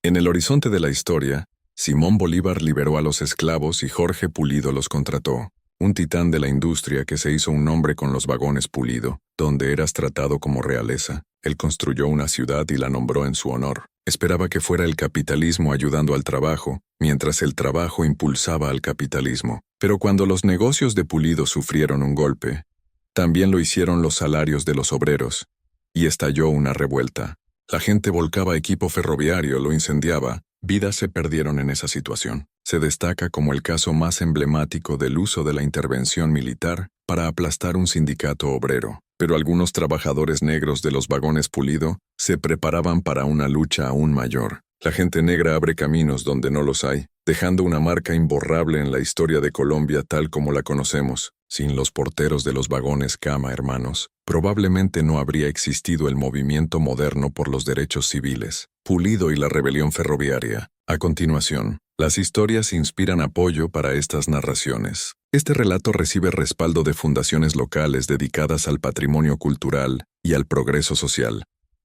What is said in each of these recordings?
En el horizonte de la historia, Simón Bolívar liberó a los esclavos y Jorge Pulido los contrató, un titán de la industria que se hizo un nombre con los vagones Pulido, donde eras tratado como realeza. Él construyó una ciudad y la nombró en su honor. Esperaba que fuera el capitalismo ayudando al trabajo, mientras el trabajo impulsaba al capitalismo. Pero cuando los negocios de Pulido sufrieron un golpe, también lo hicieron los salarios de los obreros, y estalló una revuelta. La gente volcaba equipo ferroviario, lo incendiaba. Vidas se perdieron en esa situación. Se destaca como el caso más emblemático del uso de la intervención militar para aplastar un sindicato obrero. Pero algunos trabajadores negros de los vagones Pulido se preparaban para una lucha aún mayor. La gente negra abre caminos donde no los hay, dejando una marca imborrable en la historia de Colombia tal como la conocemos. Sin los porteros de los vagones Cama, hermanos, probablemente no habría existido el movimiento moderno por los derechos civiles, Pulido y la rebelión ferroviaria. A continuación, las historias inspiran apoyo para estas narraciones. Este relato recibe respaldo de fundaciones locales dedicadas al patrimonio cultural y al progreso social.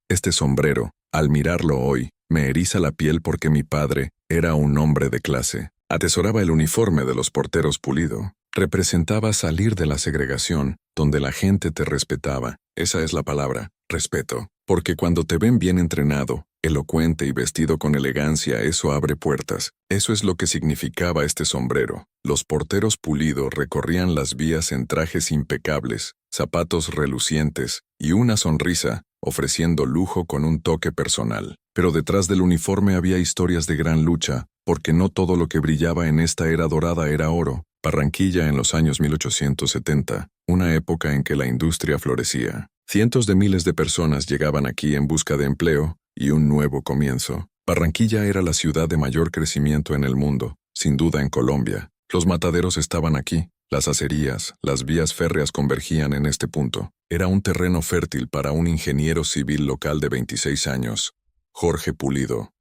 Este sombrero, al mirarlo hoy, me eriza la piel porque mi padre era un hombre de clase. Atesoraba el uniforme de los porteros Pulido. Representaba salir de la segregación, donde la gente te respetaba. Esa es la palabra, respeto. Porque cuando te ven bien entrenado, elocuente y vestido con elegancia, eso abre puertas. Eso es lo que significaba este sombrero. Los porteros Pulido recorrían las vías en trajes impecables, zapatos relucientes y una sonrisa, ofreciendo lujo con un toque personal. Pero detrás del uniforme había historias de gran lucha, porque no todo lo que brillaba en esta era dorada era oro. Barranquilla en los años 1870, una época en que la industria florecía. Cientos de miles de personas llegaban aquí en busca de empleo y un nuevo comienzo. Barranquilla era la ciudad de mayor crecimiento en el mundo, sin duda en Colombia. Los mataderos estaban aquí, las acerías, las vías férreas convergían en este punto. Era un terreno fértil para un ingeniero civil local de 26 años, Jorge Pulido.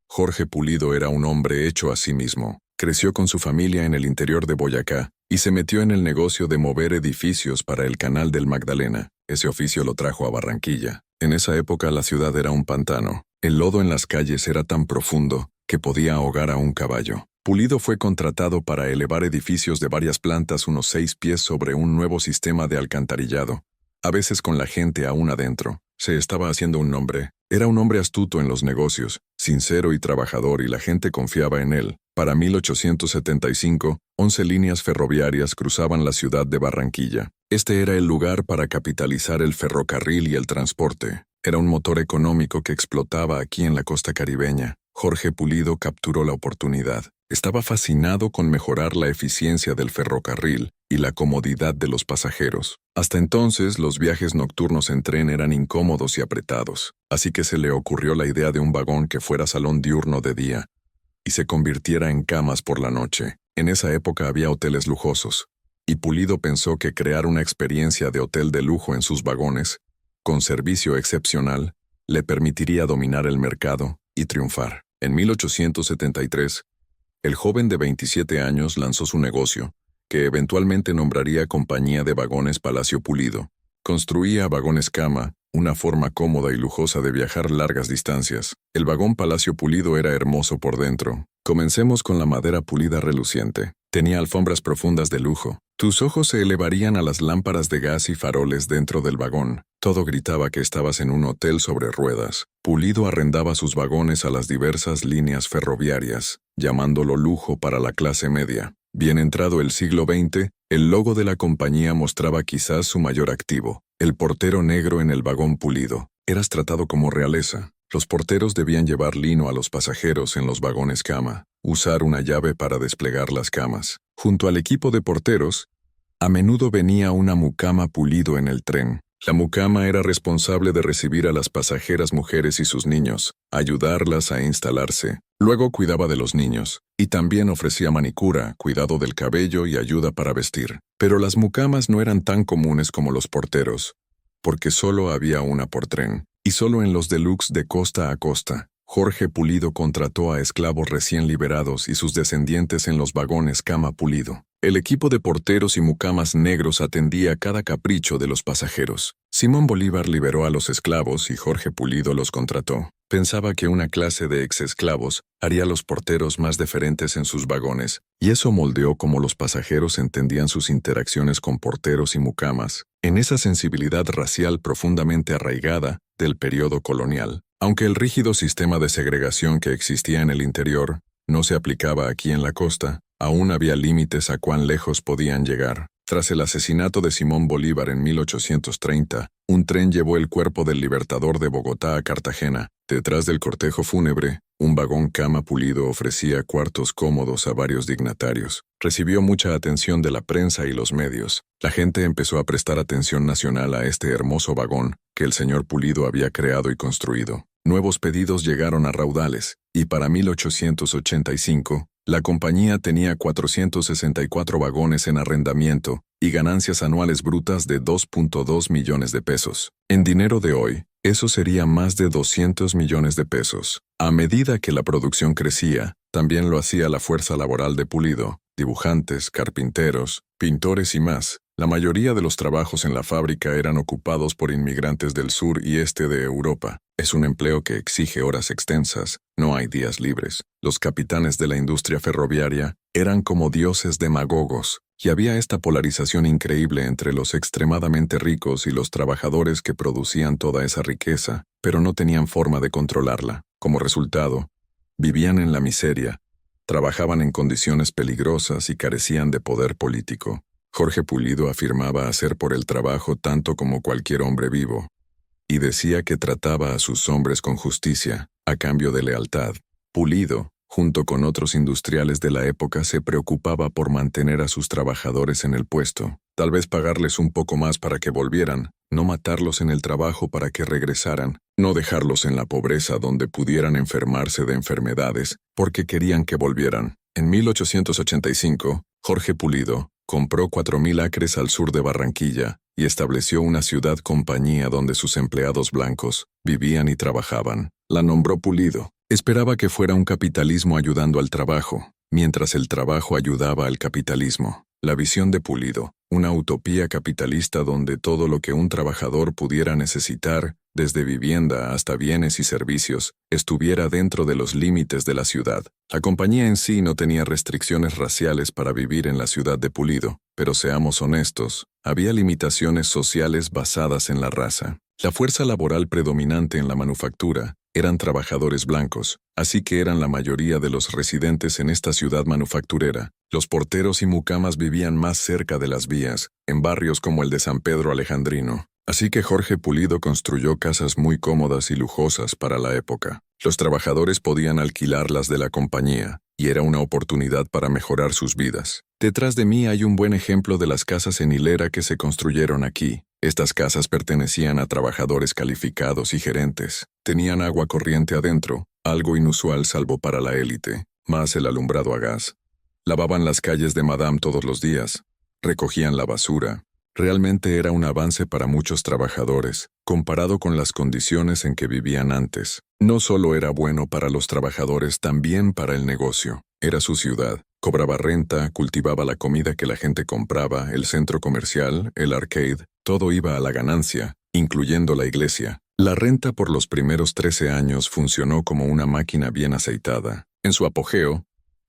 Jorge Pulido era un hombre hecho a sí mismo. Creció con su familia en el interior de Boyacá y se metió en el negocio de mover edificios para el Canal del Magdalena. Ese oficio lo trajo a Barranquilla. En esa época la ciudad era un pantano. El lodo en las calles era tan profundo que podía ahogar a un caballo. Pulido fue contratado para elevar edificios de varias plantas unos 6 pies sobre un nuevo sistema de alcantarillado, a veces con la gente aún adentro. Se estaba haciendo un nombre. Era un hombre astuto en los negocios, sincero y trabajador, y la gente confiaba en él. Para 1875, 11 líneas ferroviarias cruzaban la ciudad de Barranquilla. Este era el lugar para capitalizar el ferrocarril y el transporte. Era un motor económico que explotaba aquí en la costa caribeña. Jorge Pulido capturó la oportunidad. Estaba fascinado con mejorar la eficiencia del ferrocarril y la comodidad de los pasajeros. Hasta entonces, los viajes nocturnos en tren eran incómodos y apretados, así que se le ocurrió la idea de un vagón que fuera salón diurno de día y se convirtiera en camas por la noche. En esa época había hoteles lujosos, y Pulido pensó que crear una experiencia de hotel de lujo en sus vagones, con servicio excepcional, le permitiría dominar el mercado y triunfar. En 1873, el joven de 27 años lanzó su negocio, que eventualmente nombraría Compañía de Vagones Palacio Pulido. Construía vagones cama, una forma cómoda y lujosa de viajar largas distancias. El vagón Palacio Pulido era hermoso por dentro. Comencemos con la madera pulida reluciente. Tenía alfombras profundas de lujo. Tus ojos se elevarían a las lámparas de gas y faroles dentro del vagón. Todo gritaba que estabas en un hotel sobre ruedas. Pulido arrendaba sus vagones a las diversas líneas ferroviarias, llamándolo lujo para la clase media. Bien entrado el siglo XX, el logo de la compañía mostraba quizás su mayor activo, el portero negro en el vagón Pulido. Eras tratado como realeza. Los porteros debían llevar lino a los pasajeros en los vagones cama, usar una llave para desplegar las camas. Junto al equipo de porteros, a menudo venía una mucama Pulido en el tren. La mucama era responsable de recibir a las pasajeras mujeres y sus niños, ayudarlas a instalarse. Luego cuidaba de los niños, y también ofrecía manicura, cuidado del cabello y ayuda para vestir. Pero las mucamas no eran tan comunes como los porteros, porque solo había una por tren, y solo en los deluxe de costa a costa. Jorge Pulido contrató a esclavos recién liberados y sus descendientes en los vagones cama Pulido. El equipo de porteros y mucamas negros atendía cada capricho de los pasajeros. Simón Bolívar liberó a los esclavos y Jorge Pulido los contrató. Pensaba que una clase de ex-esclavos haría a los porteros más deferentes en sus vagones, y eso moldeó cómo los pasajeros entendían sus interacciones con porteros y mucamas, en esa sensibilidad racial profundamente arraigada del periodo colonial. Aunque el rígido sistema de segregación que existía en el interior no se aplicaba aquí en la costa, aún había límites a cuán lejos podían llegar. Tras el asesinato de Simón Bolívar en 1830, un tren llevó el cuerpo del libertador de Bogotá a Cartagena. Detrás del cortejo fúnebre, un vagón cama pulido ofrecía cuartos cómodos a varios dignatarios. Recibió mucha atención de la prensa y los medios. La gente empezó a prestar atención nacional a este hermoso vagón que el señor Pulido había creado y construido. Nuevos pedidos llegaron a raudales, y para 1885, la compañía tenía 464 vagones en arrendamiento y ganancias anuales brutas de 2.2 millones de pesos. En dinero de hoy, eso sería más de 200 millones de pesos. A medida que la producción crecía, también lo hacía la fuerza laboral de Pulido, dibujantes, carpinteros, pintores y más. La mayoría de los trabajos en la fábrica eran ocupados por inmigrantes del sur y este de Europa. Es un empleo que exige horas extensas, no hay días libres. Los capitanes de la industria ferroviaria eran como dioses demagogos, y había esta polarización increíble entre los extremadamente ricos y los trabajadores que producían toda esa riqueza, pero no tenían forma de controlarla. Como resultado, vivían en la miseria, trabajaban en condiciones peligrosas y carecían de poder político. Jorge Pulido afirmaba hacer por el trabajo tanto como cualquier hombre vivo, y decía que trataba a sus hombres con justicia, a cambio de lealtad. Pulido, junto con otros industriales de la época, se preocupaba por mantener a sus trabajadores en el puesto, tal vez pagarles un poco más para que volvieran, no matarlos en el trabajo para que regresaran, no dejarlos en la pobreza donde pudieran enfermarse de enfermedades, porque querían que volvieran. En 1885, Jorge Pulido compró 4.000 acres al sur de Barranquilla y estableció una ciudad compañía donde sus empleados blancos vivían y trabajaban. La nombró Pulido. Esperaba que fuera un capitalismo ayudando al trabajo, mientras el trabajo ayudaba al capitalismo. La visión de Pulido, una utopía capitalista donde todo lo que un trabajador pudiera necesitar, desde vivienda hasta bienes y servicios, estuviera dentro de los límites de la ciudad. La compañía en sí no tenía restricciones raciales para vivir en la ciudad de Pulido, pero seamos honestos, había limitaciones sociales basadas en la raza. La fuerza laboral predominante en la manufactura eran trabajadores blancos, así que eran la mayoría de los residentes en esta ciudad manufacturera. Los porteros y mucamas vivían más cerca de las vías, en barrios como el de San Pedro Alejandrino. Así que Jorge Pulido construyó casas muy cómodas y lujosas para la época. Los trabajadores podían alquilarlas de la compañía, y era una oportunidad para mejorar sus vidas. Detrás de mí hay un buen ejemplo de las casas en hilera que se construyeron aquí. Estas casas pertenecían a trabajadores calificados y gerentes. Tenían agua corriente adentro, algo inusual salvo para la élite, más el alumbrado a gas. Lavaban las calles de Madame todos los días. Recogían la basura. Realmente era un avance para muchos trabajadores, comparado con las condiciones en que vivían antes. No solo era bueno para los trabajadores, también para el negocio. Era su ciudad. Cobraba renta, cultivaba la comida que la gente compraba, el centro comercial, el arcade, todo iba a la ganancia, incluyendo la iglesia. La renta por los primeros 13 años funcionó como una máquina bien aceitada. En su apogeo,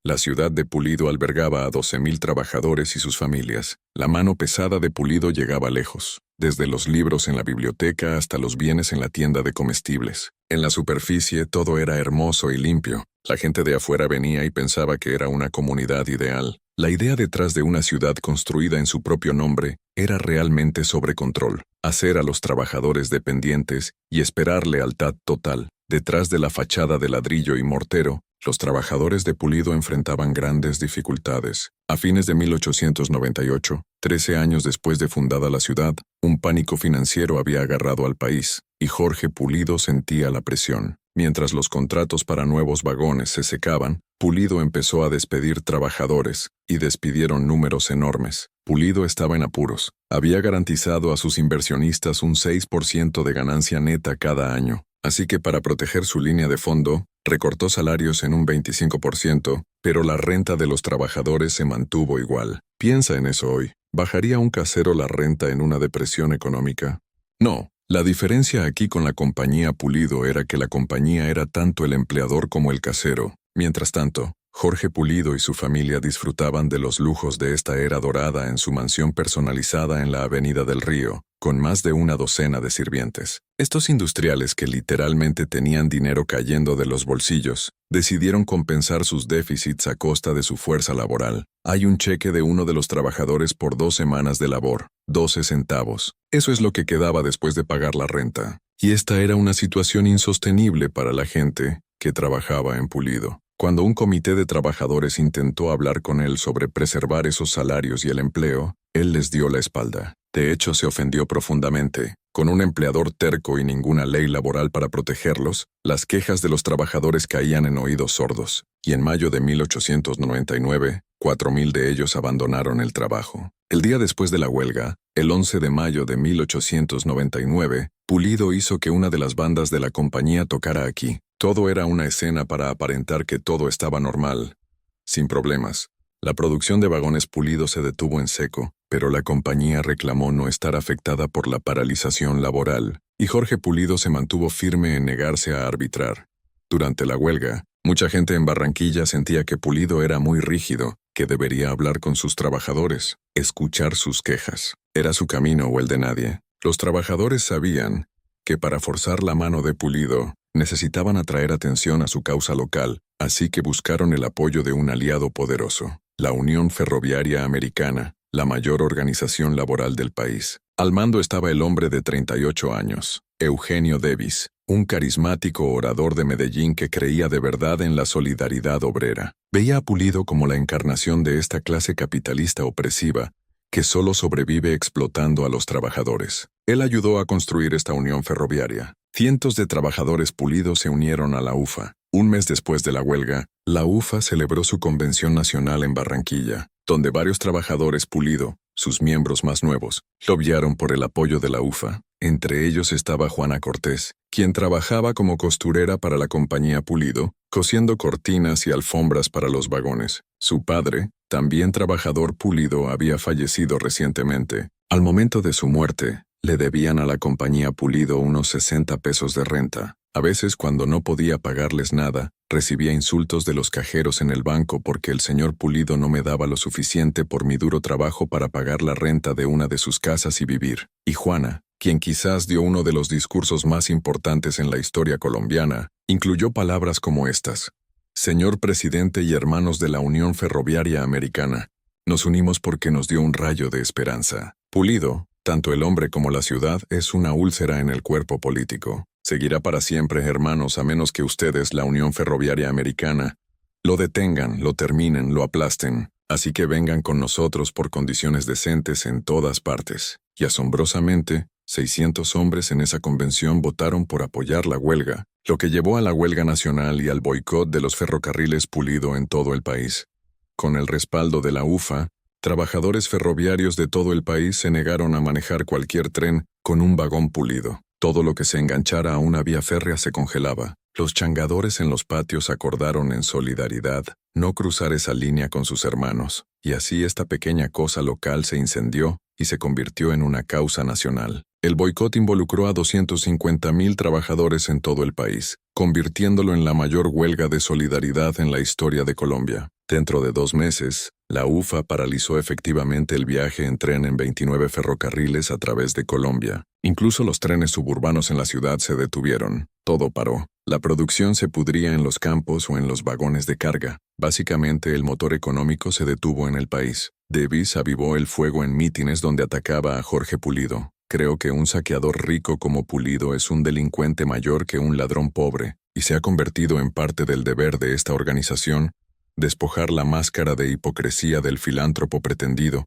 la ciudad de Pulido albergaba a 12.000 trabajadores y sus familias. La mano pesada de Pulido llegaba lejos, desde los libros en la biblioteca hasta los bienes en la tienda de comestibles. En la superficie todo era hermoso y limpio. La gente de afuera venía y pensaba que era una comunidad ideal. La idea detrás de una ciudad construida en su propio nombre era realmente sobre control, hacer a los trabajadores dependientes y esperar lealtad total. Detrás de la fachada de ladrillo y mortero, los trabajadores de Pulido enfrentaban grandes dificultades. A fines de 1898, 13 años después de fundada la ciudad, un pánico financiero había agarrado al país, y Jorge Pulido sentía la presión. Mientras los contratos para nuevos vagones se secaban, Pulido empezó a despedir trabajadores, y despidieron números enormes. Pulido estaba en apuros. Había garantizado a sus inversionistas un 6% de ganancia neta cada año. Así que para proteger su línea de fondo, recortó salarios en un 25%, pero la renta de los trabajadores se mantuvo igual. Piensa en eso hoy. ¿Bajaría un casero la renta en una depresión económica? No, La diferencia aquí con la compañía Pulido era que la compañía era tanto el empleador como el casero. Mientras tanto, Jorge Pulido y su familia disfrutaban de los lujos de esta era dorada en su mansión personalizada en la Avenida del Río, con más de una docena de sirvientes. Estos industriales que literalmente tenían dinero cayendo de los bolsillos, decidieron compensar sus déficits a costa de su fuerza laboral. Hay un cheque de uno de los trabajadores por 2 semanas de labor, 12 centavos. Eso es lo que quedaba después de pagar la renta. Y esta era una situación insostenible para la gente que trabajaba en Pulido. Cuando un comité de trabajadores intentó hablar con él sobre preservar esos salarios y el empleo, él les dio la espalda. De hecho, se ofendió profundamente. Con un empleador terco y ninguna ley laboral para protegerlos, las quejas de los trabajadores caían en oídos sordos, y en mayo de 1899, 4,000 de ellos abandonaron el trabajo. El día después de la huelga, el 11 de mayo de 1899, Pulido hizo que una de las bandas de la compañía tocara aquí. Todo era una escena para aparentar que todo estaba normal, sin problemas. La producción de vagones Pulido se detuvo en seco, pero la compañía reclamó no estar afectada por la paralización laboral, y Jorge Pulido se mantuvo firme en negarse a arbitrar. Durante la huelga, mucha gente en Barranquilla sentía que Pulido era muy rígido, que debería hablar con sus trabajadores, escuchar sus quejas. Era su camino o el de nadie. Los trabajadores sabían que para forzar la mano de Pulido, necesitaban atraer atención a su causa local, así que buscaron el apoyo de un aliado poderoso, la Unión Ferroviaria Americana, la mayor organización laboral del país. Al mando estaba el hombre de 38 años, Eugenio Davis, un carismático orador de Medellín que creía de verdad en la solidaridad obrera. Veía a Pulido como la encarnación de esta clase capitalista opresiva, que solo sobrevive explotando a los trabajadores. Él ayudó a construir esta unión ferroviaria. Cientos de trabajadores Pulido se unieron a la UFA. Un mes después de la huelga, la UFA celebró su convención nacional en Barranquilla, donde varios trabajadores Pulido, sus miembros más nuevos, lobiaron por el apoyo de la UFA. Entre ellos estaba Juana Cortés, quien trabajaba como costurera para la compañía Pulido, cosiendo cortinas y alfombras para los vagones. Su padre, también trabajador Pulido, había fallecido recientemente. Al momento de su muerte, le debían a la compañía Pulido unos 60 pesos de renta. A veces, cuando no podía pagarles nada, recibía insultos de los cajeros en el banco porque el señor Pulido no me daba lo suficiente por mi duro trabajo para pagar la renta de una de sus casas y vivir. Y Juana, quien quizás dio uno de los discursos más importantes en la historia colombiana, incluyó palabras como estas: Señor presidente y hermanos de la Unión Ferroviaria Americana, nos unimos porque nos dio un rayo de esperanza. Pulido, tanto el hombre como la ciudad, es una úlcera en el cuerpo político. Seguirá para siempre, hermanos, a menos que ustedes, la Unión Ferroviaria Americana, lo detengan, lo terminen, lo aplasten. Así que vengan con nosotros por condiciones decentes en todas partes. Y asombrosamente, 600 hombres en esa convención votaron por apoyar la huelga, lo que llevó a la huelga nacional y al boicot de los ferrocarriles Pulido en todo el país. Con el respaldo de la UFA, trabajadores ferroviarios de todo el país se negaron a manejar cualquier tren con un vagón Pulido. Todo lo que se enganchara a una vía férrea se congelaba. Los changadores en los patios acordaron en solidaridad no cruzar esa línea con sus hermanos, y así esta pequeña cosa local se incendió y se convirtió en una causa nacional. El boicot involucró a 250,000 trabajadores en todo el país, convirtiéndolo en la mayor huelga de solidaridad en la historia de Colombia. Dentro de 2 meses, la UFA paralizó efectivamente el viaje en tren en 29 ferrocarriles a través de Colombia. Incluso los trenes suburbanos en la ciudad se detuvieron. Todo paró. La producción se pudría en los campos o en los vagones de carga. Básicamente, el motor económico se detuvo en el país. Davis avivó el fuego en mítines donde atacaba a Jorge Pulido. Creo que un saqueador rico como Pulido es un delincuente mayor que un ladrón pobre, y se ha convertido en parte del deber de esta organización despojar la máscara de hipocresía del filántropo pretendido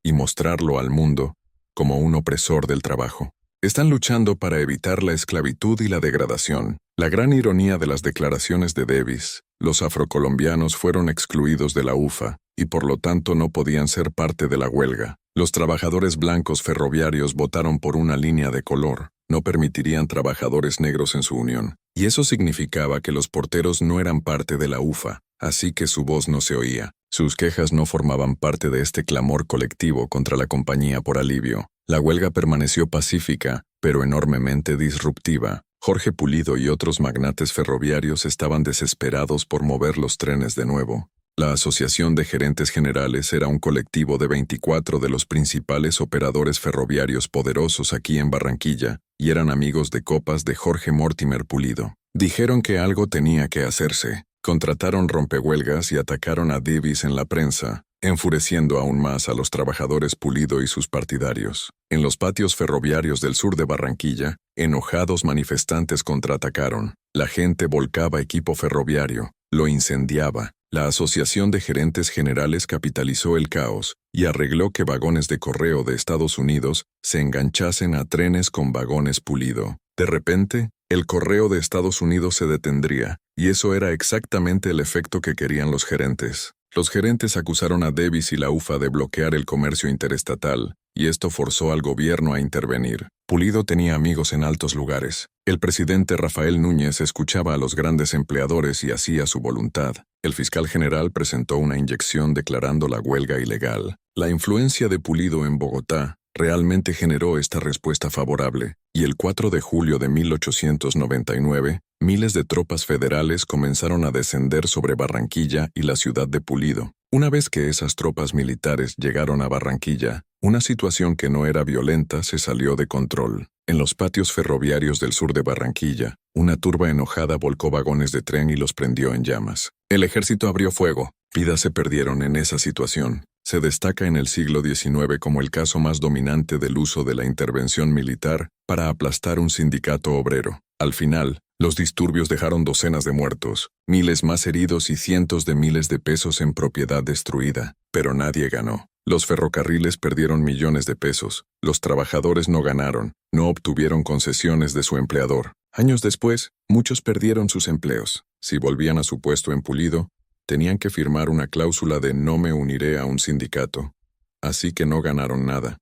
y mostrarlo al mundo como un opresor del trabajo. Están luchando para evitar la esclavitud y la degradación. La gran ironía de las declaraciones de Davis: los afrocolombianos fueron excluidos de la UFA y por lo tanto no podían ser parte de la huelga. Los trabajadores blancos ferroviarios votaron por una línea de color. No permitirían trabajadores negros en su unión. Y eso significaba que los porteros no eran parte de la UFA, así que su voz no se oía. Sus quejas no formaban parte de este clamor colectivo contra la compañía por alivio. La huelga permaneció pacífica, pero enormemente disruptiva. Jorge Pulido y otros magnates ferroviarios estaban desesperados por mover los trenes de nuevo. La Asociación de Gerentes Generales era un colectivo de 24 de los principales operadores ferroviarios poderosos aquí en Barranquilla, y eran amigos de copas de Jorge Mortimer Pulido. Dijeron que algo tenía que hacerse. Contrataron rompehuelgas y atacaron a Davis en la prensa, enfureciendo aún más a los trabajadores Pulido y sus partidarios. En los patios ferroviarios del sur de Barranquilla, enojados manifestantes contraatacaron. La gente volcaba equipo ferroviario, lo incendiaba. La Asociación de Gerentes Generales capitalizó el caos y arregló que vagones de correo de Estados Unidos se enganchasen a trenes con vagones Pulido. De repente, el correo de Estados Unidos se detendría, y eso era exactamente el efecto que querían los gerentes. Los gerentes acusaron a Davis y la UFA de bloquear el comercio interestatal, y esto forzó al gobierno a intervenir. Pulido tenía amigos en altos lugares. El presidente Rafael Núñez escuchaba a los grandes empleadores y hacía su voluntad. El fiscal general presentó una inyección declarando la huelga ilegal. La influencia de Pulido en Bogotá realmente generó esta respuesta favorable, y el 4 de julio de 1899, miles de tropas federales comenzaron a descender sobre Barranquilla y la ciudad de Pulido. Una vez que esas tropas militares llegaron a Barranquilla, una situación que no era violenta se salió de control. En los patios ferroviarios del sur de Barranquilla, una turba enojada volcó vagones de tren y los prendió en llamas. El ejército abrió fuego. Vidas se perdieron en esa situación. Se destaca en el siglo XIX como el caso más dominante del uso de la intervención militar para aplastar un sindicato obrero. Al final, los disturbios dejaron docenas de muertos, miles más heridos y cientos de miles de pesos en propiedad destruida, pero nadie ganó. Los ferrocarriles perdieron millones de pesos, los trabajadores no ganaron, no obtuvieron concesiones de su empleador. Años después, muchos perdieron sus empleos. Si volvían a su puesto en Pulido, tenían que firmar una cláusula de no me uniré a un sindicato. Así que no ganaron nada.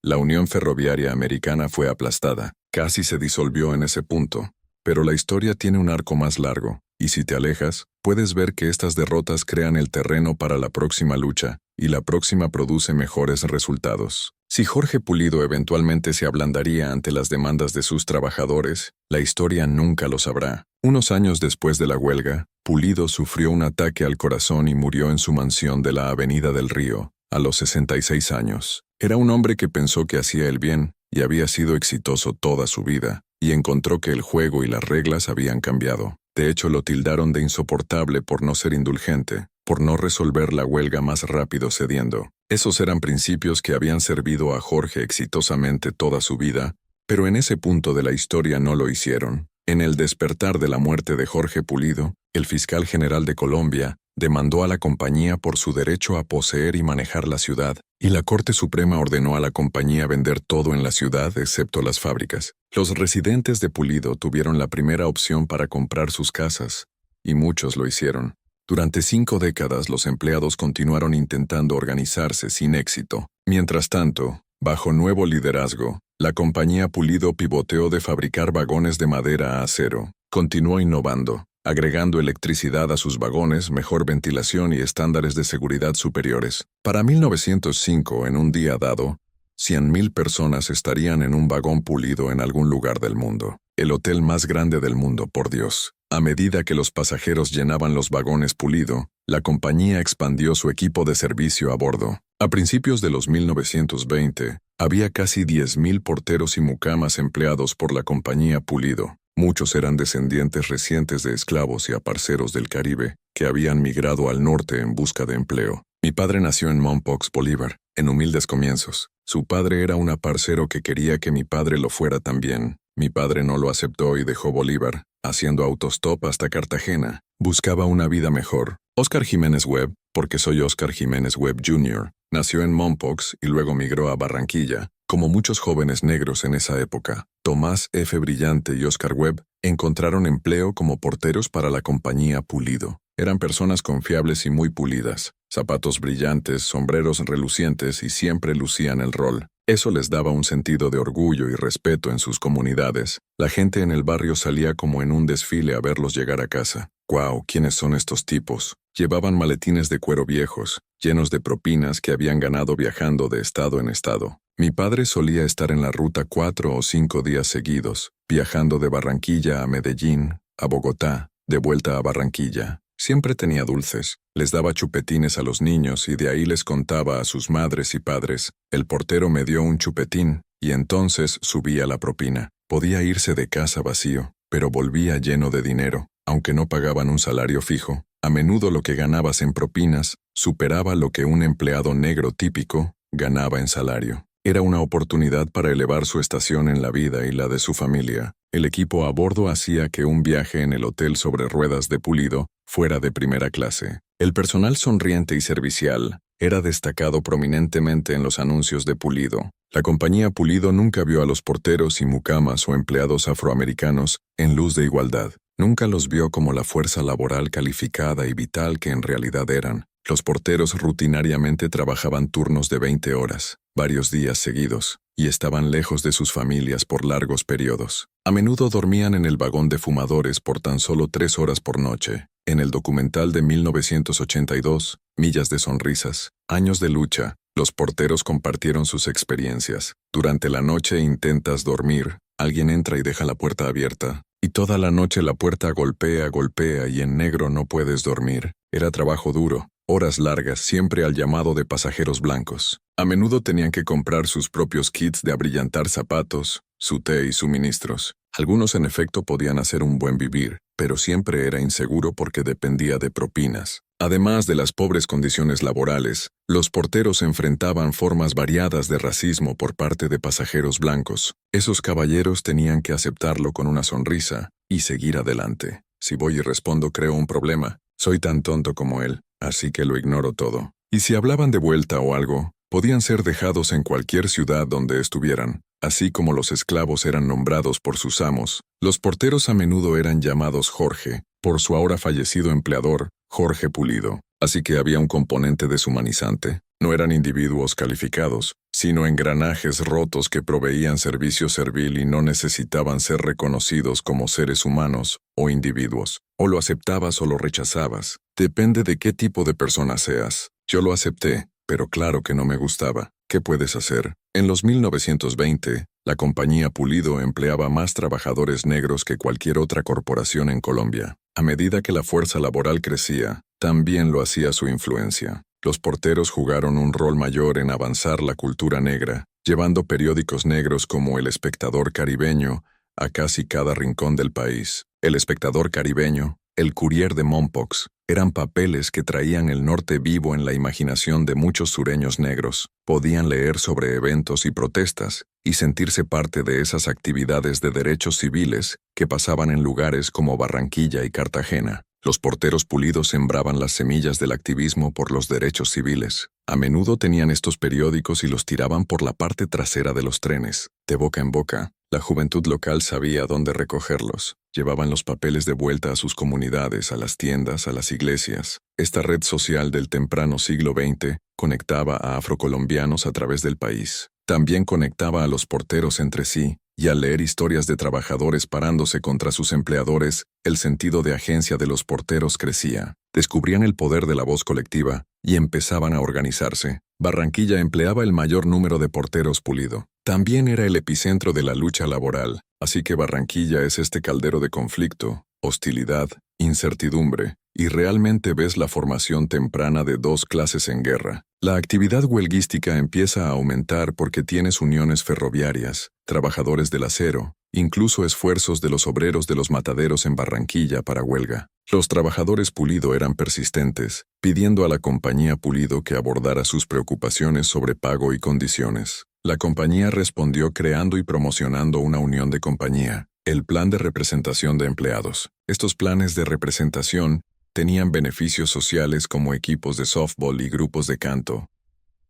La Unión Ferroviaria Americana fue aplastada, casi se disolvió en ese punto, pero la historia tiene un arco más largo, y si te alejas, puedes ver que estas derrotas crean el terreno para la próxima lucha, y la próxima produce mejores resultados. Si Jorge Pulido eventualmente se ablandaría ante las demandas de sus trabajadores, la historia nunca lo sabrá. Unos años después de la huelga, Pulido sufrió un ataque al corazón y murió en su mansión de la Avenida del Río, a los 66 años. Era un hombre que pensó que hacía el bien y había sido exitoso toda su vida, y encontró que el juego y las reglas habían cambiado. De hecho, lo tildaron de insoportable por no ser indulgente, por no resolver la huelga más rápido cediendo. Esos eran principios que habían servido a Jorge exitosamente toda su vida, pero en ese punto de la historia no lo hicieron. En el despertar de la muerte de Jorge Pulido, el fiscal general de Colombia demandó a la compañía por su derecho a poseer y manejar la ciudad, y la Corte Suprema ordenó a la compañía vender todo en la ciudad excepto las fábricas. Los residentes de Pulido tuvieron la primera opción para comprar sus casas, y muchos lo hicieron. Durante 5 décadas los empleados continuaron intentando organizarse sin éxito. Mientras tanto, bajo nuevo liderazgo, la compañía Pulido pivoteó de fabricar vagones de madera a acero. Continuó innovando, agregando electricidad a sus vagones, mejor ventilación y estándares de seguridad superiores. Para 1905, en un día dado, 100.000 personas estarían en un vagón Pulido en algún lugar del mundo. El hotel más grande del mundo, por Dios. A medida que los pasajeros llenaban los vagones Pulido, la compañía expandió su equipo de servicio a bordo. A principios de los 1920, había casi 10.000 porteros y mucamas empleados por la compañía Pulido. Muchos eran descendientes recientes de esclavos y aparceros del Caribe que habían migrado al norte en busca de empleo. Mi padre nació en Mompox, Bolívar, en humildes comienzos. Su padre era un aparcero que quería que mi padre lo fuera también. Mi padre no lo aceptó y dejó Bolívar, haciendo autostop hasta Cartagena. Buscaba una vida mejor. Oscar Jiménez Webb, porque soy Oscar Jiménez Webb Jr., nació en Mompox y luego migró a Barranquilla. Como muchos jóvenes negros en esa época, Tomás F. Brillante y Oscar Webb encontraron empleo como porteros para la compañía Pulido. Eran personas confiables y muy pulidas, zapatos brillantes, sombreros relucientes y siempre lucían el rol. Eso les daba un sentido de orgullo y respeto en sus comunidades. La gente en el barrio salía como en un desfile a verlos llegar a casa. ¡Guau! ¿Quiénes son estos tipos? Llevaban maletines de cuero viejos, llenos de propinas que habían ganado viajando de estado en estado. Mi padre solía estar en la ruta 4 o 5 días seguidos, viajando de Barranquilla a Medellín, a Bogotá, de vuelta a Barranquilla. Siempre tenía dulces, les daba chupetines a los niños y de ahí les contaba a sus madres y padres. El portero me dio un chupetín y entonces subía la propina. Podía irse de casa vacío, pero volvía lleno de dinero, aunque no pagaban un salario fijo. A menudo lo que ganabas en propinas superaba lo que un empleado negro típico ganaba en salario. Era una oportunidad para elevar su estación en la vida y la de su familia. El equipo a bordo hacía que un viaje en el hotel sobre ruedas de Pulido fuera de primera clase. El personal sonriente y servicial era destacado prominentemente en los anuncios de Pulido. La compañía Pulido nunca vio a los porteros y mucamas o empleados afroamericanos en luz de igualdad. Nunca los vio como la fuerza laboral calificada y vital que en realidad eran. Los porteros rutinariamente trabajaban turnos de 20 horas, varios días seguidos, y estaban lejos de sus familias por largos periodos. A menudo dormían en el vagón de fumadores por tan solo 3 horas por noche. En el documental de 1982, Millas de Sonrisas, Años de Lucha, los porteros compartieron sus experiencias. Durante la noche intentas dormir, alguien entra y deja la puerta abierta, y toda la noche la puerta golpea y en negro no puedes dormir. Era trabajo duro. Horas largas siempre al llamado de pasajeros blancos. A menudo tenían que comprar sus propios kits de abrillantar zapatos, su té y suministros. Algunos en efecto podían hacer un buen vivir, pero siempre era inseguro porque dependía de propinas. Además de las pobres condiciones laborales, los porteros enfrentaban formas variadas de racismo por parte de pasajeros blancos. Esos caballeros tenían que aceptarlo con una sonrisa y seguir adelante. Si voy y respondo creo un problema, soy tan tonto como él. Así que lo ignoro todo. Y si hablaban de vuelta o algo, podían ser dejados en cualquier ciudad donde estuvieran. Así como los esclavos eran nombrados por sus amos, los porteros a menudo eran llamados Jorge, por su ahora fallecido empleador, Jorge Pulido. Así que había un componente deshumanizante. No eran individuos calificados, sino engranajes rotos que proveían servicio servil y no necesitaban ser reconocidos como seres humanos o individuos. O lo aceptabas o lo rechazabas. Depende de qué tipo de persona seas. Yo lo acepté, pero claro que no me gustaba. ¿Qué puedes hacer? En los 1920, la compañía Pulido empleaba más trabajadores negros que cualquier otra corporación en Colombia. A medida que la fuerza laboral crecía, también lo hacía su influencia. Los porteros jugaron un rol mayor en avanzar la cultura negra, llevando periódicos negros como El Espectador Caribeño a casi cada rincón del país. El Espectador Caribeño, El Courier de Mompox, eran papeles que traían el norte vivo en la imaginación de muchos sureños negros. Podían leer sobre eventos y protestas y sentirse parte de esas actividades de derechos civiles que pasaban en lugares como Barranquilla y Cartagena. Los porteros Pulidos sembraban las semillas del activismo por los derechos civiles. A menudo tenían estos periódicos y los tiraban por la parte trasera de los trenes. De boca en boca, la juventud local sabía dónde recogerlos. Llevaban los papeles de vuelta a sus comunidades, a las tiendas, a las iglesias. Esta red social del temprano siglo XX conectaba a afrocolombianos a través del país. También conectaba a los porteros entre sí, y al leer historias de trabajadores parándose contra sus empleadores, el sentido de agencia de los porteros crecía. Descubrían el poder de la voz colectiva y empezaban a organizarse. Barranquilla empleaba el mayor número de porteros Pulido. También era el epicentro de la lucha laboral, así que Barranquilla es este caldero de conflicto, hostilidad, incertidumbre, y realmente ves la formación temprana de dos clases en guerra. La actividad huelguística empieza a aumentar porque tienes uniones ferroviarias, trabajadores del acero, incluso esfuerzos de los obreros de los mataderos en Barranquilla para huelga. Los trabajadores Pulido eran persistentes, pidiendo a la compañía Pulido que abordara sus preocupaciones sobre pago y condiciones. La compañía respondió creando y promocionando una unión de compañía, el Plan de Representación de Empleados. Estos planes de representación tenían beneficios sociales como equipos de softball y grupos de canto,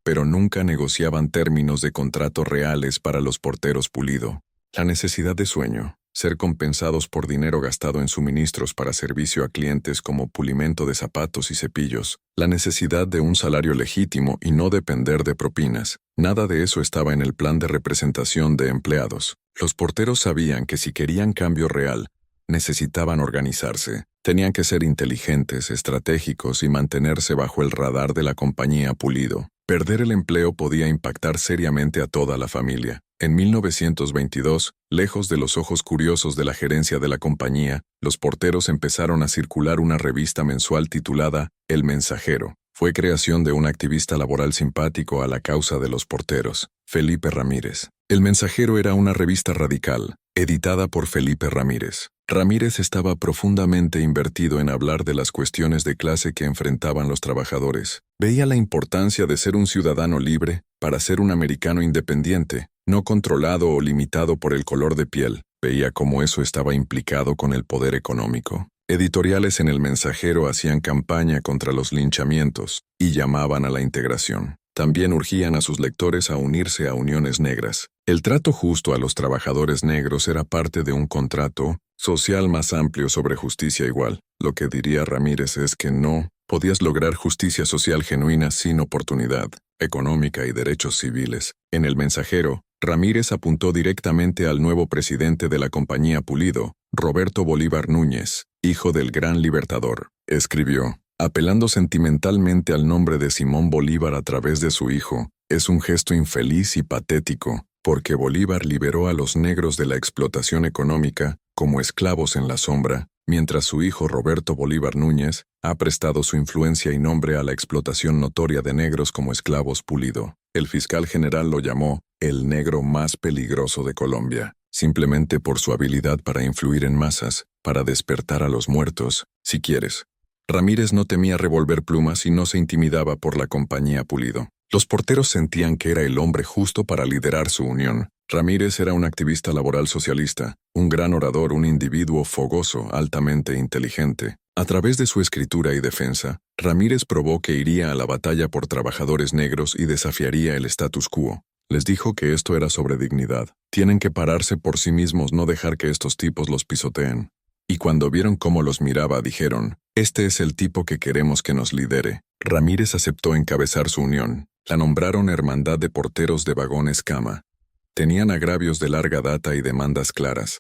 pero nunca negociaban términos de contrato reales para los porteros Pulido. La necesidad de sueño, ser compensados por dinero gastado en suministros para servicio a clientes como pulimento de zapatos y cepillos, la necesidad de un salario legítimo y no depender de propinas, nada de eso estaba en el plan de representación de empleados. Los porteros sabían que si querían cambio real, necesitaban organizarse, tenían que ser inteligentes, estratégicos y mantenerse bajo el radar de la compañía Pulido. Perder el empleo podía impactar seriamente a toda la familia. En 1922, lejos de los ojos curiosos de la gerencia de la compañía, los porteros empezaron a circular una revista mensual titulada El Mensajero. Fue creación de un activista laboral simpático a la causa de los porteros, Felipe Ramírez. El Mensajero era una revista radical, editada por Felipe Ramírez. Ramírez estaba profundamente invertido en hablar de las cuestiones de clase que enfrentaban los trabajadores. Veía la importancia de ser un ciudadano libre para ser un americano independiente, no controlado o limitado por el color de piel. Veía cómo eso estaba implicado con el poder económico. Editoriales en El Mensajero hacían campaña contra los linchamientos y llamaban a la integración. También urgían a sus lectores a unirse a uniones negras. El trato justo a los trabajadores negros era parte de un contrato social más amplio sobre justicia igual. Lo que diría Ramírez es que no podías lograr justicia social genuina sin oportunidad económica y derechos civiles. En El Mensajero, Ramírez apuntó directamente al nuevo presidente de la compañía Pulido, Roberto Bolívar Núñez, hijo del gran libertador. Escribió: apelando sentimentalmente al nombre de Simón Bolívar a través de su hijo, es un gesto infeliz y patético, porque Bolívar liberó a los negros de la explotación económica como esclavos en la sombra, mientras su hijo Roberto Bolívar Núñez ha prestado su influencia y nombre a la explotación notoria de negros como esclavos Pulido. El fiscal general lo llamó el negro más peligroso de Colombia, simplemente por su habilidad para influir en masas, para despertar a los muertos, si quieres. Ramírez no temía revolver plumas y no se intimidaba por la compañía Pulido. Los porteros sentían que era el hombre justo para liderar su unión. Ramírez era un activista laboral socialista, un gran orador, un individuo fogoso, altamente inteligente. A través de su escritura y defensa, Ramírez probó que iría a la batalla por trabajadores negros y desafiaría el status quo. Les dijo que esto era sobre dignidad. Tienen que pararse por sí mismos, no dejar que estos tipos los pisoteen. Y cuando vieron cómo los miraba, dijeron: este es el tipo que queremos que nos lidere. Ramírez aceptó encabezar su unión. La nombraron Hermandad de Porteros de Vagones Cama. Tenían agravios de larga data y demandas claras.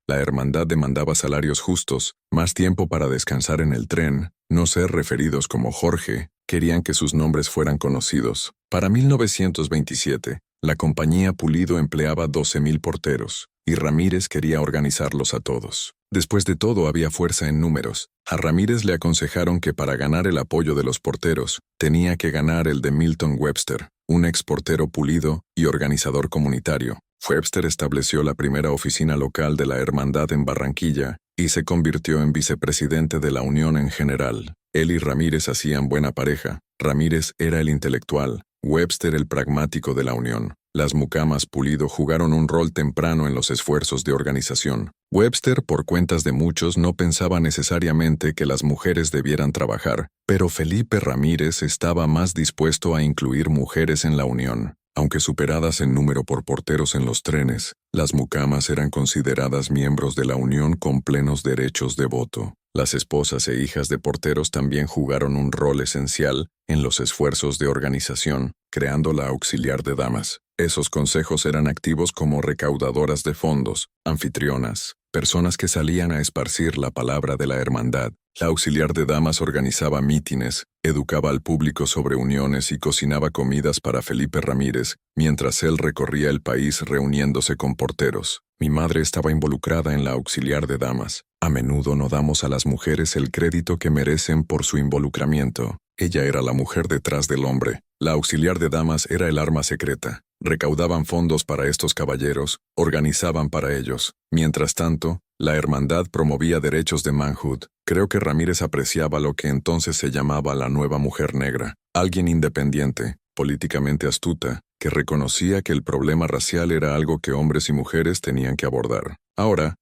La hermandad demandaba salarios justos, más tiempo para descansar en el tren, no ser referidos como Jorge, querían que sus nombres fueran conocidos. Para 1927, la compañía Pulido empleaba 12,000 porteros, y Ramírez quería organizarlos a todos. Después de todo, había fuerza en números. A Ramírez le aconsejaron que para ganar el apoyo de los porteros, tenía que ganar el de Milton Webster, un exportero Pulido y organizador comunitario. Webster estableció la primera oficina local de la hermandad en Barranquilla y se convirtió en vicepresidente de la Unión en general. Él y Ramírez hacían buena pareja. Ramírez era el intelectual, Webster el pragmático de la unión. Las mucamas Pulido jugaron un rol temprano en los esfuerzos de organización. Webster, por cuentas de muchos, no pensaba necesariamente que las mujeres debieran trabajar, pero Felipe Ramírez estaba más dispuesto a incluir mujeres en la unión. Aunque superadas en número por porteros en los trenes, las mucamas eran consideradas miembros de la unión con plenos derechos de voto. Las esposas e hijas de porteros también jugaron un rol esencial en los esfuerzos de organización, creando la Auxiliar de Damas. Esos consejos eran activos como recaudadoras de fondos, anfitrionas, personas que salían a esparcir la palabra de la hermandad. La Auxiliar de Damas organizaba mítines, educaba al público sobre uniones y cocinaba comidas para Felipe Ramírez, mientras él recorría el país reuniéndose con porteros. Mi madre estaba involucrada en la Auxiliar de Damas. A menudo no damos a las mujeres el crédito que merecen por su involucramiento. Ella era la mujer detrás del hombre. La Auxiliar de Damas era el arma secreta. Recaudaban fondos para estos caballeros, organizaban para ellos. Mientras tanto, la hermandad promovía derechos de manhood. Creo que Ramírez apreciaba lo que entonces se llamaba la nueva mujer negra, alguien independiente, políticamente astuta, que reconocía que el problema racial era algo que hombres y mujeres tenían que abordar. Ahora,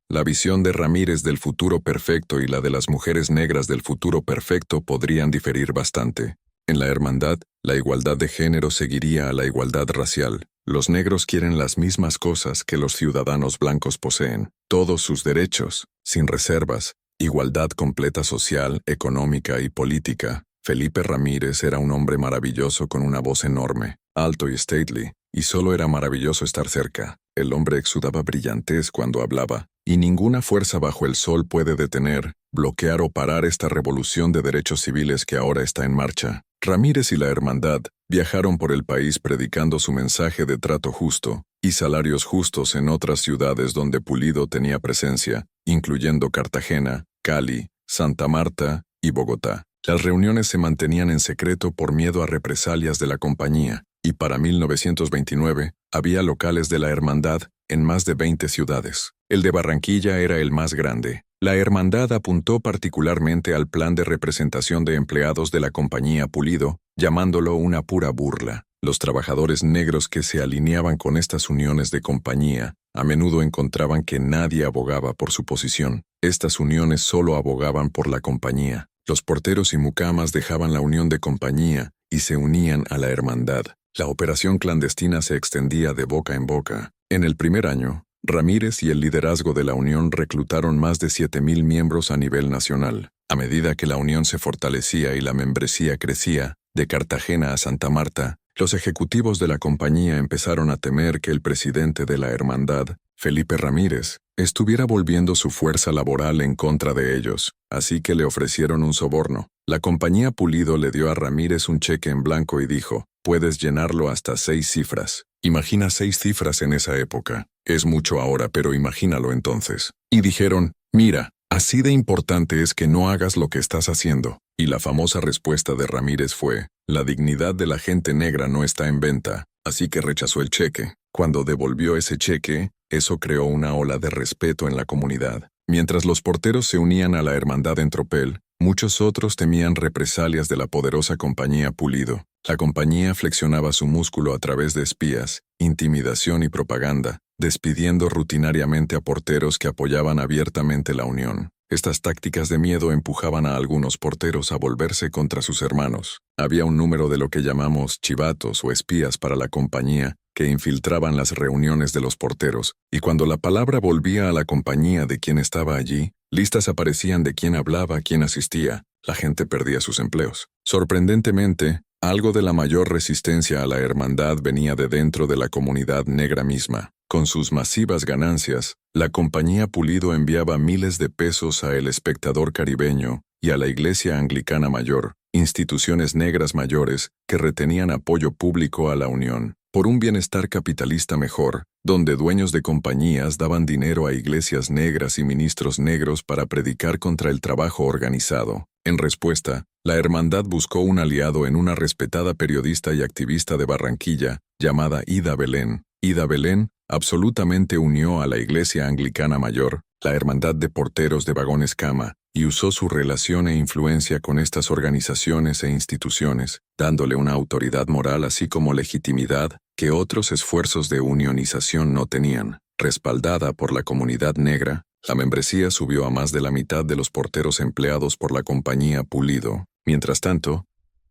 la visión de Ramírez del futuro perfecto y la de las mujeres negras del futuro perfecto podrían diferir bastante. En la hermandad, la igualdad de género seguiría a la igualdad racial. Los negros quieren las mismas cosas que los ciudadanos blancos poseen, todos sus derechos, sin reservas, igualdad completa social, económica y política. Felipe Ramírez era un hombre maravilloso con una voz enorme. alto y stately, y solo era maravilloso estar cerca. El hombre exudaba brillantez cuando hablaba, y ninguna fuerza bajo el sol puede detener, bloquear o parar esta revolución de derechos civiles que ahora está en marcha. Ramírez y la Hermandad viajaron por el país predicando su mensaje de trato justo y salarios justos en otras ciudades donde Pulido tenía presencia, incluyendo Cartagena, Cali, Santa Marta y Bogotá. Las reuniones se mantenían en secreto por miedo a represalias de la compañía, y para 1929 había locales de la Hermandad en más de 20 ciudades. El de Barranquilla era el más grande. La Hermandad apuntó particularmente al plan de representación de empleados de la compañía Pulido, llamándolo una pura burla. Los trabajadores negros que se alineaban con estas uniones de compañía a menudo encontraban que nadie abogaba por su posición. Estas uniones solo abogaban por la compañía. Los porteros y mucamas dejaban la unión de compañía y se unían a la Hermandad. La operación clandestina se extendía de boca en boca. En el primer año, Ramírez y el liderazgo de la Unión reclutaron más de 7,000 miembros a nivel nacional. A medida que la Unión se fortalecía y la membresía crecía, de Cartagena a Santa Marta, los ejecutivos de la compañía empezaron a temer que el presidente de la Hermandad, Felipe Ramírez, estuviera volviendo su fuerza laboral en contra de ellos, así que le ofrecieron un soborno. La compañía Pulido le dio a Ramírez un cheque en blanco y dijo: puedes llenarlo hasta 6 cifras. Imagina 6 cifras en esa época. Es mucho ahora, pero imagínalo entonces. Y dijeron: mira, así de importante es que no hagas lo que estás haciendo. Y la famosa respuesta de Ramírez fue: la dignidad de la gente negra no está en venta, así que rechazó el cheque. Cuando devolvió ese cheque, eso creó una ola de respeto en la comunidad. Mientras los porteros se unían a la Hermandad en tropel, muchos otros temían represalias de la poderosa compañía Pulido. La compañía flexionaba su músculo a través de espías, intimidación y propaganda, despidiendo rutinariamente a porteros que apoyaban abiertamente la unión. Estas tácticas de miedo empujaban a algunos porteros a volverse contra sus hermanos. Había un número de lo que llamamos chivatos o espías para la compañía que infiltraban las reuniones de los porteros, y cuando la palabra volvía a la compañía de quien estaba allí, listas aparecían de quién hablaba, quién asistía. La gente perdía sus empleos. Sorprendentemente, algo de la mayor resistencia a la Hermandad venía de dentro de la comunidad negra misma. Con sus masivas ganancias, la compañía Pulido enviaba miles de pesos a El Espectador Caribeño y a la Iglesia Anglicana Mayor, instituciones negras mayores que retenían apoyo público a la Unión, por un bienestar capitalista mejor, donde dueños de compañías daban dinero a iglesias negras y ministros negros para predicar contra el trabajo organizado. En respuesta, la Hermandad buscó un aliado en una respetada periodista y activista de Barranquilla, llamada Ida Belén. Ida Belén absolutamente unió a la Iglesia Anglicana Mayor, la Hermandad de Porteros de Vagones Cama, y usó su relación e influencia con estas organizaciones e instituciones, dándole una autoridad moral así como legitimidad que otros esfuerzos de unionización no tenían. Respaldada por la comunidad negra, la membresía subió a más de la mitad de los porteros empleados por la compañía Pulido. Mientras tanto,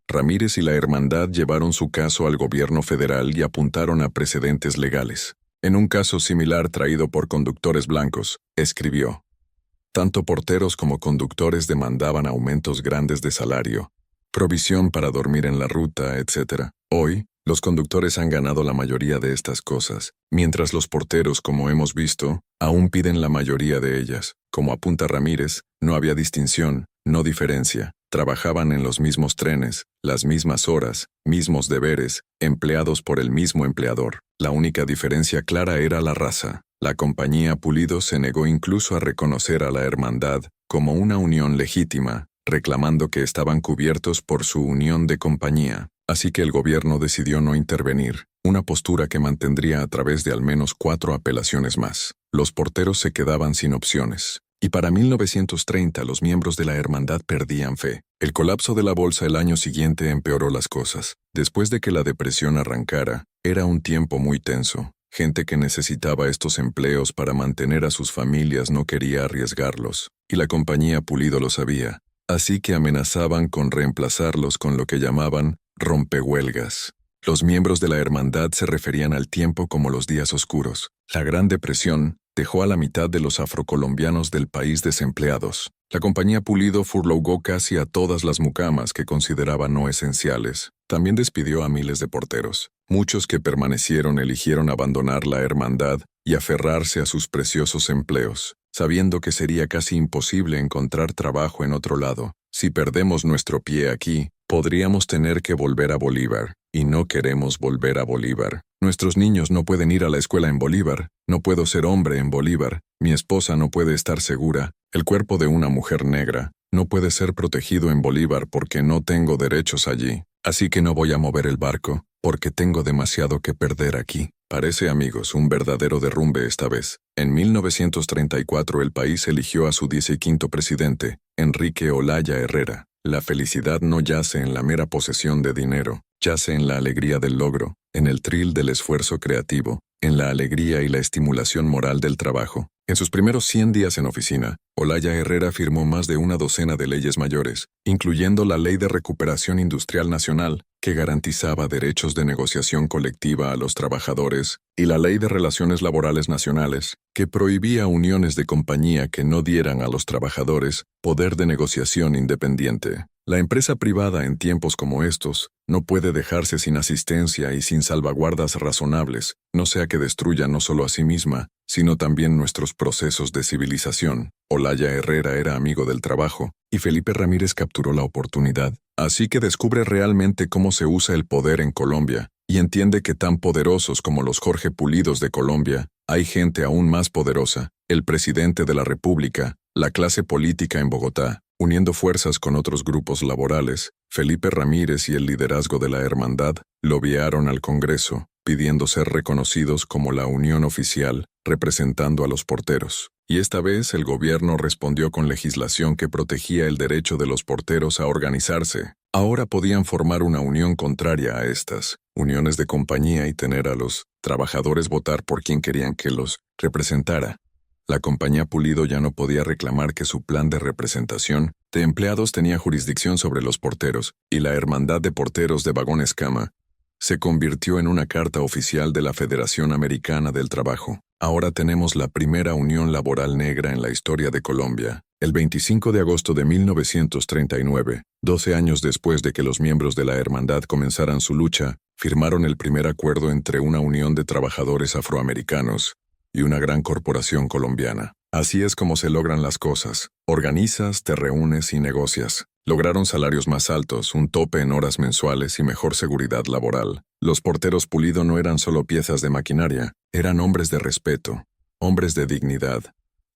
Ramírez y la Hermandad llevaron su caso al gobierno federal y apuntaron a precedentes legales. En un caso similar traído por conductores blancos, escribió: tanto porteros como conductores demandaban aumentos grandes de salario, provisión para dormir en la ruta, etc. Hoy, los conductores han ganado la mayoría de estas cosas, mientras los porteros, como hemos visto, aún piden la mayoría de ellas. Como apunta Ramírez, no había distinción, no diferencia. Trabajaban en los mismos trenes, las mismas horas, mismos deberes, empleados por el mismo empleador. La única diferencia clara era la raza. La compañía Pulido se negó incluso a reconocer a la Hermandad como una unión legítima, reclamando que estaban cubiertos por su unión de compañía. Así que el gobierno decidió no intervenir, una postura que mantendría a través de al menos 4 apelaciones más. Los porteros se quedaban sin opciones. Y para 1930 los miembros de la Hermandad perdían fe. El colapso de la bolsa el año siguiente empeoró las cosas. Después de que la depresión arrancara, era un tiempo muy tenso. Gente que necesitaba estos empleos para mantener a sus familias no quería arriesgarlos, y la compañía Pulido lo sabía. Así que amenazaban con reemplazarlos con lo que llamaban rompehuelgas. Los miembros de la Hermandad se referían al tiempo como los días oscuros. La Gran Depresión dejó a la mitad de los afrocolombianos del país desempleados. La compañía Pulido furlougó casi a todas las mucamas que consideraba no esenciales. También despidió a miles de porteros. Muchos que permanecieron eligieron abandonar la hermandad y aferrarse a sus preciosos empleos, sabiendo que sería casi imposible encontrar trabajo en otro lado. Si perdemos nuestro pie aquí, podríamos tener que volver a Bolívar, y no queremos volver a Bolívar. Nuestros niños no pueden ir a la escuela en Bolívar, no puedo ser hombre en Bolívar, mi esposa no puede estar segura, el cuerpo de una mujer negra no puede ser protegido en Bolívar porque no tengo derechos allí. Así que no voy a mover el barco, porque tengo demasiado que perder aquí. Parece, amigos, un verdadero derrumbe esta vez. En 1934 el país eligió a su 15º presidente, Enrique Olaya Herrera. La felicidad no yace en la mera posesión de dinero, yace en la alegría del logro, en el thrill del esfuerzo creativo, en la alegría y la estimulación moral del trabajo. En sus primeros 100 días en oficina, Olaya Herrera firmó más de una docena de leyes mayores, incluyendo la Ley de Recuperación Industrial Nacional, que garantizaba derechos de negociación colectiva a los trabajadores, y la Ley de Relaciones Laborales Nacionales, que prohibía uniones de compañía que no dieran a los trabajadores poder de negociación independiente. La empresa privada en tiempos como estos no puede dejarse sin asistencia y sin salvaguardas razonables, no sea que destruya no solo a sí misma, sino también nuestros procesos de civilización. Olaya Herrera era amigo del trabajo, y Felipe Ramírez capturó la oportunidad. Así que descubre realmente cómo se usa el poder en Colombia, y entiende que tan poderosos como los Jorge Pulidos de Colombia, hay gente aún más poderosa, el presidente de la República, la clase política en Bogotá. Uniendo fuerzas con otros grupos laborales, Felipe Ramírez y el liderazgo de la hermandad lobiaron al Congreso, pidiendo ser reconocidos como la unión oficial, representando a los porteros. Y esta vez el gobierno respondió con legislación que protegía el derecho de los porteros a organizarse. Ahora podían formar una unión contraria a estas uniones de compañía y tener a los trabajadores votar por quien querían que los representara. La compañía Pulido ya no podía reclamar que su plan de representación de empleados tenía jurisdicción sobre los porteros, y la Hermandad de Porteros de Vagones Cama se convirtió en una carta oficial de la Federación Americana del Trabajo. Ahora tenemos la primera unión laboral negra en la historia de Colombia. El 25 de agosto de 1939, 12 años después de que los miembros de la hermandad comenzaran su lucha, firmaron el primer acuerdo entre una unión de trabajadores afroamericanos y una gran corporación colombiana. Así es como se logran las cosas. Organizas, te reúnes y negocias. Lograron salarios más altos, un tope en horas mensuales y mejor seguridad laboral. Los porteros Pulido no eran solo piezas de maquinaria, eran hombres de respeto, hombres de dignidad.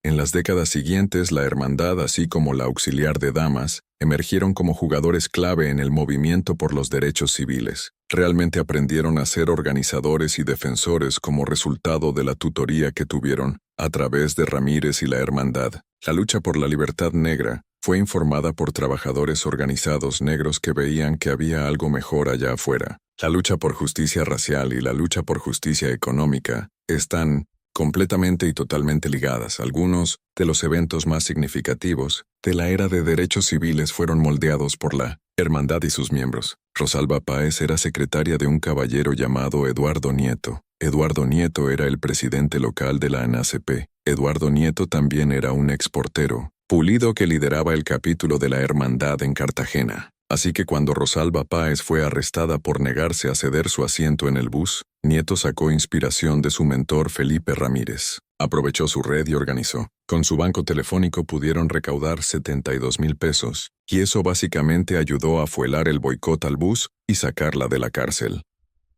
En las décadas siguientes, la hermandad, así como la auxiliar de damas, emergieron como jugadores clave en el movimiento por los derechos civiles. Realmente aprendieron a ser organizadores y defensores como resultado de la tutoría que tuvieron a través de Ramírez y la hermandad. La lucha por la libertad negra fue informada por trabajadores organizados negros que veían que había algo mejor allá afuera. La lucha por justicia racial y la lucha por justicia económica están completamente y totalmente ligadas. Algunos de los eventos más significativos de la era de derechos civiles fueron moldeados por la hermandad y sus miembros. Rosalba Páez era secretaria de un caballero llamado Eduardo Nieto. Eduardo Nieto era el presidente local de la ANACP. Eduardo Nieto también era un exportero Pulido que lideraba el capítulo de la hermandad en Cartagena. Así que cuando Rosalba Páez fue arrestada por negarse a ceder su asiento en el bus, Nieto sacó inspiración de su mentor Felipe Ramírez. Aprovechó su red y organizó. Con su banco telefónico pudieron recaudar 72,000 pesos, y eso básicamente ayudó a fuelar el boicot al bus y sacarla de la cárcel.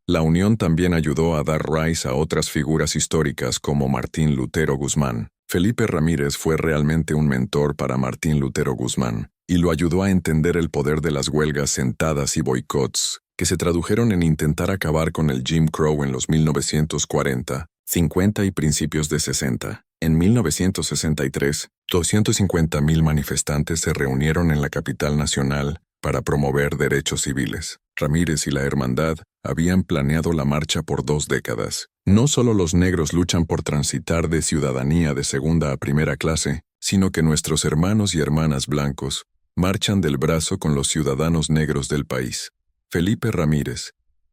La unión también ayudó a dar raíz a otras figuras históricas como Martín Lutero Guzmán. Felipe Ramírez fue realmente un mentor para Martín Lutero Guzmán, y lo ayudó a entender el poder de las huelgas sentadas y boicots, que se tradujeron en intentar acabar con el Jim Crow en los 1940, 50 y principios de 60. En 1963, 250,000 manifestantes se reunieron en la capital nacional para promover derechos civiles. Ramírez y la hermandad habían planeado la marcha por 2 décadas. No solo los negros luchan por transitar de ciudadanía de segunda a primera clase, sino que nuestros hermanos y hermanas blancos marchan del brazo con los ciudadanos negros del país. Felipe Ramírez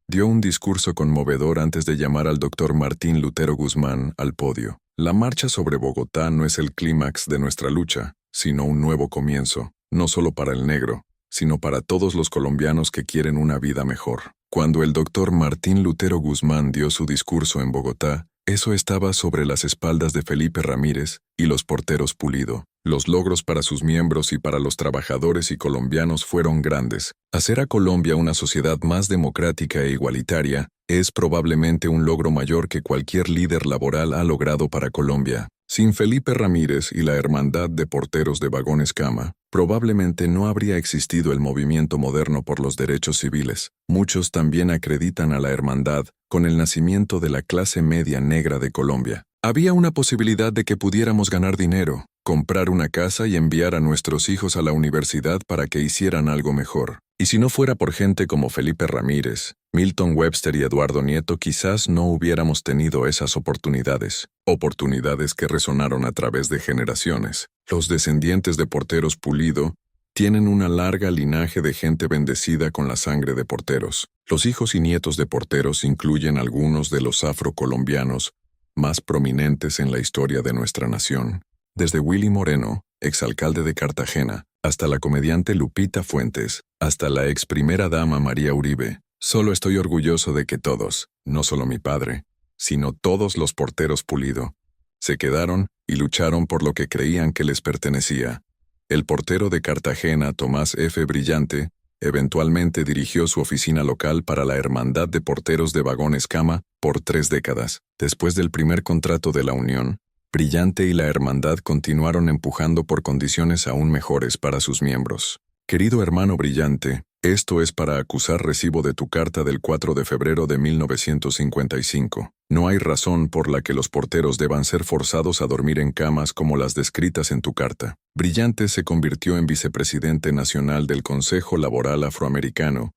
dio un discurso conmovedor antes de llamar al doctor Martín Lutero Guzmán al podio. La marcha sobre Bogotá no es el clímax de nuestra lucha, sino un nuevo comienzo, no solo para el negro, sino para todos los colombianos que quieren una vida mejor. Cuando el doctor Martín Lutero Guzmán dio su discurso en Bogotá, eso estaba sobre las espaldas de Felipe Ramírez y los porteros Pulido. Los logros para sus miembros y para los trabajadores y colombianos fueron grandes. Hacer a Colombia una sociedad más democrática e igualitaria es probablemente un logro mayor que cualquier líder laboral ha logrado para Colombia. Sin Felipe Ramírez y la Hermandad de Porteros de Vagones Cama, probablemente no habría existido el movimiento moderno por los derechos civiles. Muchos también acreditan a la Hermandad con el nacimiento de la clase media negra de Colombia. Había una posibilidad de que pudiéramos ganar dinero, comprar una casa y enviar a nuestros hijos a la universidad para que hicieran algo mejor. Y si no fuera por gente como Felipe Ramírez, Milton Webster y Eduardo Nieto, quizás no hubiéramos tenido esas oportunidades. Oportunidades que resonaron a través de generaciones. Los descendientes de porteros Pulido tienen una larga linaje de gente bendecida con la sangre de porteros. Los hijos y nietos de porteros incluyen algunos de los afrocolombianos más prominentes en la historia de nuestra nación. Desde Willy Moreno, exalcalde de Cartagena, hasta la comediante Lupita Fuentes, hasta la ex primera dama María Uribe. Solo estoy orgulloso de que todos, no solo mi padre, sino todos los porteros Pulido, se quedaron y lucharon por lo que creían que les pertenecía. El portero de Cartagena, Tomás F. Brillante, eventualmente dirigió su oficina local para la Hermandad de Porteros de Vagones Cama por 3 décadas. Después del primer contrato de la Unión, Brillante y la Hermandad continuaron empujando por condiciones aún mejores para sus miembros. Querido hermano Brillante, esto es para acusar recibo de tu carta del 4 de febrero de 1955. No hay razón por la que los porteros deban ser forzados a dormir en camas como las descritas en tu carta. Brillante se convirtió en vicepresidente nacional del Consejo Laboral Afroamericano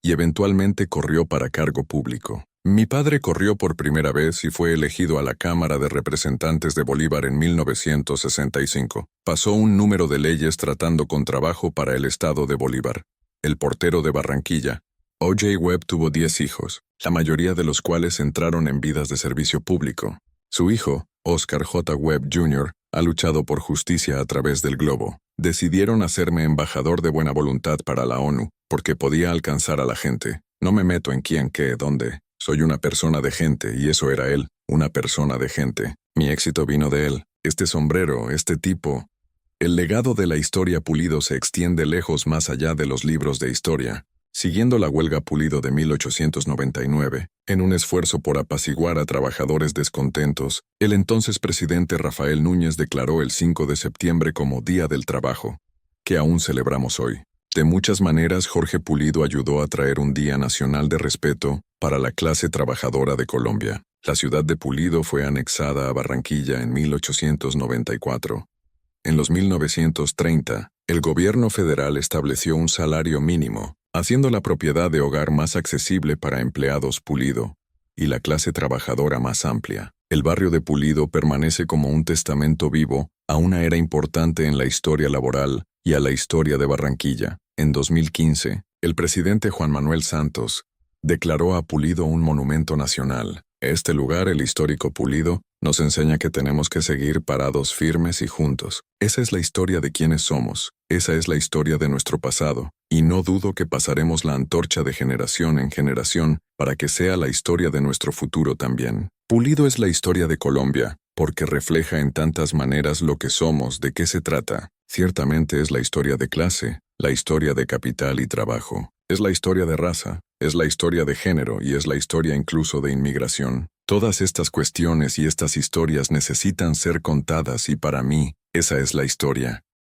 y eventualmente corrió para cargo público. Mi padre corrió por primera vez y fue elegido a la Cámara de Representantes de Bolívar en 1965. Pasó un número de leyes tratando con trabajo para el estado de Bolívar. El portero de Barranquilla, O.J. Webb, tuvo 10 hijos, la mayoría de los cuales entraron en vidas de servicio público. Su hijo, Oscar J. Webb Jr., ha luchado por justicia a través del globo. Decidieron hacerme embajador de buena voluntad para la ONU, porque podía alcanzar a la gente. No me meto en quién, qué, dónde. Soy una persona de gente, y eso era él, una persona de gente. Mi éxito vino de él. Este sombrero, este tipo. El legado de la historia Pulido se extiende lejos más allá de los libros de historia. Siguiendo la huelga Pulido de 1899, en un esfuerzo por apaciguar a trabajadores descontentos, el entonces presidente Rafael Núñez declaró el 5 de septiembre como Día del Trabajo, que aún celebramos hoy. De muchas maneras, Jorge Pulido ayudó a traer un día nacional de respeto para la clase trabajadora de Colombia. La ciudad de Pulido fue anexada a Barranquilla en 1894. En los 1930, el gobierno federal estableció un salario mínimo, haciendo la propiedad de hogar más accesible para empleados Pulido y la clase trabajadora más amplia. El barrio de Pulido permanece como un testamento vivo a una era importante en la historia laboral y a la historia de Barranquilla. En 2015, el presidente Juan Manuel Santos declaró a Pulido un monumento nacional. Este lugar, el histórico Pulido, nos enseña que tenemos que seguir parados firmes y juntos. Esa es la historia de quienes somos, esa es la historia de nuestro pasado, y no dudo que pasaremos la antorcha de generación en generación para que sea la historia de nuestro futuro también. Pulido es la historia de Colombia, porque refleja en tantas maneras lo que somos, de qué se trata. Ciertamente es la historia de clase, la historia de capital y trabajo. Es la historia de raza, es la historia de género y es la historia incluso de inmigración. Todas estas cuestiones y estas historias necesitan ser contadas y para mí, esa es la historia.